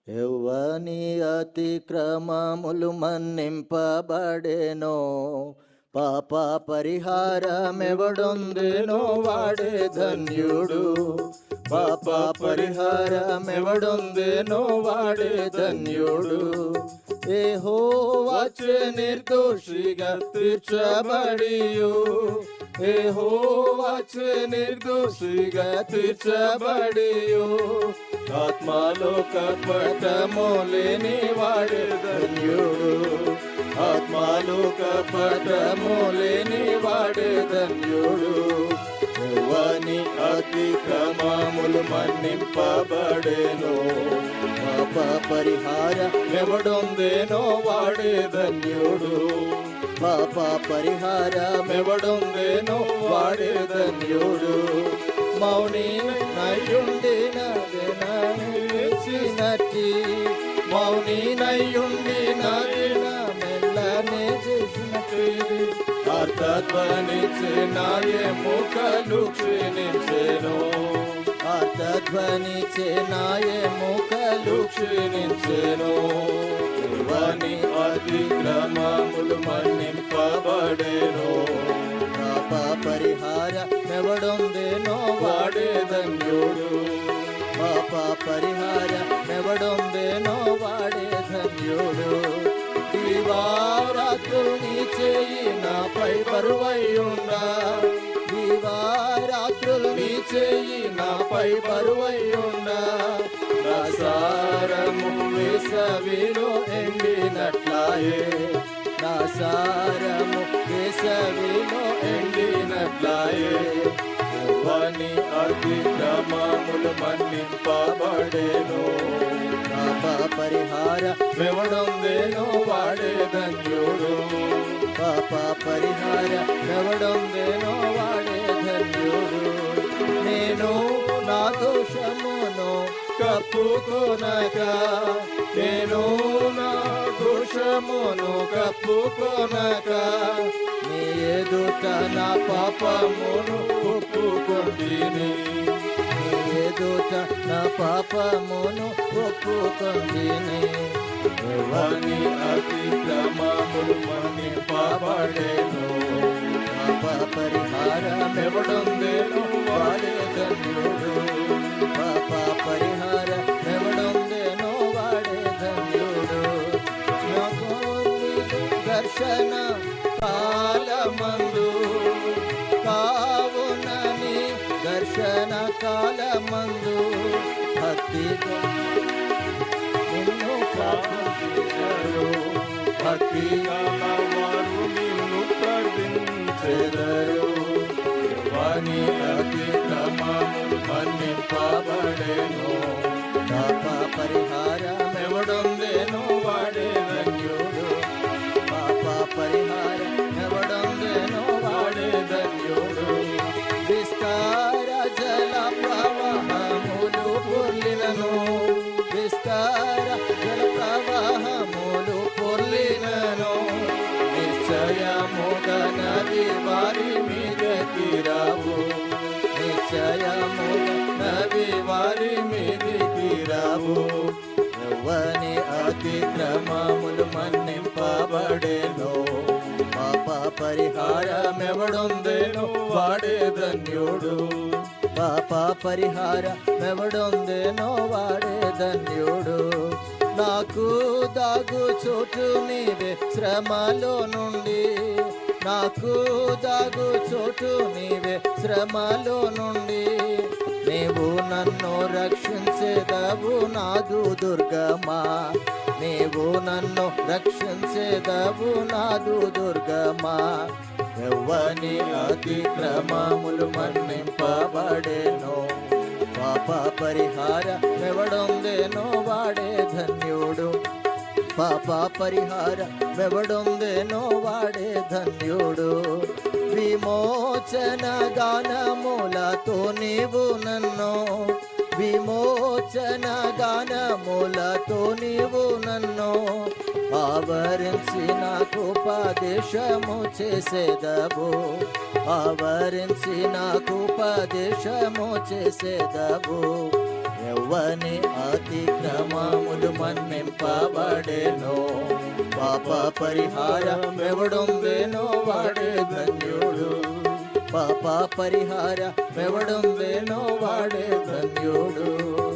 ఎవ్వని అతిక్రమములు మన్నింపబడెనో, పాప పరిహారమెవడొందెనో వాడే ధన్యుడు. పాప పరిహారమెవడొందెనో వాడే ధన్యుడు. యెహోవాచే నిర్దోషిగా తీర్చబడియు, యెహోవాచే నిర్దోషిగా తీర్చబడియు. ఆత్మలో కపటము లేని వాడే ధన్యుడు. ఆత్మలో కపటము లేని వాడే ధన్యుడు. యెహోవాని అతిక్రమములు మన్నింపబడెను, పాప పరిహారమెవడొందెనో వాడే ధన్యుడు. పాప పరిహారమెవడొందెనో వాడే ధన్యుడు. మౌని నయ్యుండినది మౌని నయ్యుండినదిన మెల్లనే చేసినట్టు ఆర్తధ్వనిచెనాయే ముఖలు క్షీణించెను. ఆర్తధ్వనిచెనాయే ముఖలు క్షీణించెను. వాని అతిక్రమములు మన్నింపబడెను, పాప పరిహారమెవడొందెనో వాడే ధన్యుడు. పాప పరిహారమెవడొందెనో వాడే ధన్యుడు. దివారాత్రులు నీ చేయి నాపై బరువైయుండా, దివారాత్రులు నీ చేయి నాపై బరువైయుండా. నా సారము వేసవిలో ఎండినట్లాయే, నా సారము వేసవిలో ఎండినట్లాయే. వాని అతిక్రమములు మన్నింపబడెను, పాప పరిహారమెవడొందెనో వాడే ధన్యుడు. పాప పరిహారమెవడొందెనో వాడే ధన్యుడు. నేను నా దోషమును కప్పుకొనక, నేను నా దోషమును కప్పుకొనక, నీ ఎదుట నా పాపమును ఒప్పుకొంటిని, నీ ఎదుట నా పాపమును ఒప్పుకొంటిని. వాని అతిక్రమములు మన్నింపబడెను, పాప పరిహారమెవడొందెనో వాడే ధన్యుడు. పాప పరిహారమెవడొందెనో వాడే ధన్యుడు. దర్శన కాలమందు కావునని, దర్శన కాలమందు భక్తిగా నిన్ను ప్రార్థించెదరు, భక్తిగా వారు నిన్ను ప్రార్థించెదరు. వాని అతిక్రమములు మన్నింపబడెను, పాప పరిహారమెవడొందెనో వాడే ధన్యుడు. పాప పరిహారమెవడొందెనో వాడే ధన్యుడు. విస్తార జల ప్రవాహములు పొర్లినను, విస్తార జల ప్రవాహములు పొర్లినను. నిశ్చయముగా నది వారి మీదకి రావు, నిశ్చయముగా నది వారి మీదకి రావు. యెహోవాని అతిక్రమములు మన్నింపబడెను, పాప పరిహారమెవడొందెనో వాడే ధన్యుడు. పాప పరిహారమెవడొందెనో వాడే ధన్యుడు. నాకు దాగు చోటు నీవే శ్రమలో నుండి, నాకు దాగు చోటు నీవే శ్రమలో నుండి. నీవు నన్ను రక్షించెదవు నాదు దుర్గమా, నీవు నన్ను రక్షించెదవు నాదు దుర్గమా. యెహోవాని అతిక్రమములు మన్నింపబడెను, పాప పరిహారమెవడొందెనో వాడే ధన్యుడు. పాప పరిహారమెవడొందెనో వాడే ధన్యుడు. విమోచన గానములతో నీవు నన్ను, విమోచన గానములతో నీవు నన్ను ఆవరించి నాకు ఉపదేశము చేసేదవు, ఆవరించి నాకు ఉపదేశము చేసేదవు. ఎవ్వని అతిక్రమములు మన్నింపబడెను. పాప పరిహారమెవడుంబెను వాడే ధన్యుడు. పాప పరిహారమెవడుంబెను వాడే ధన్యుడు.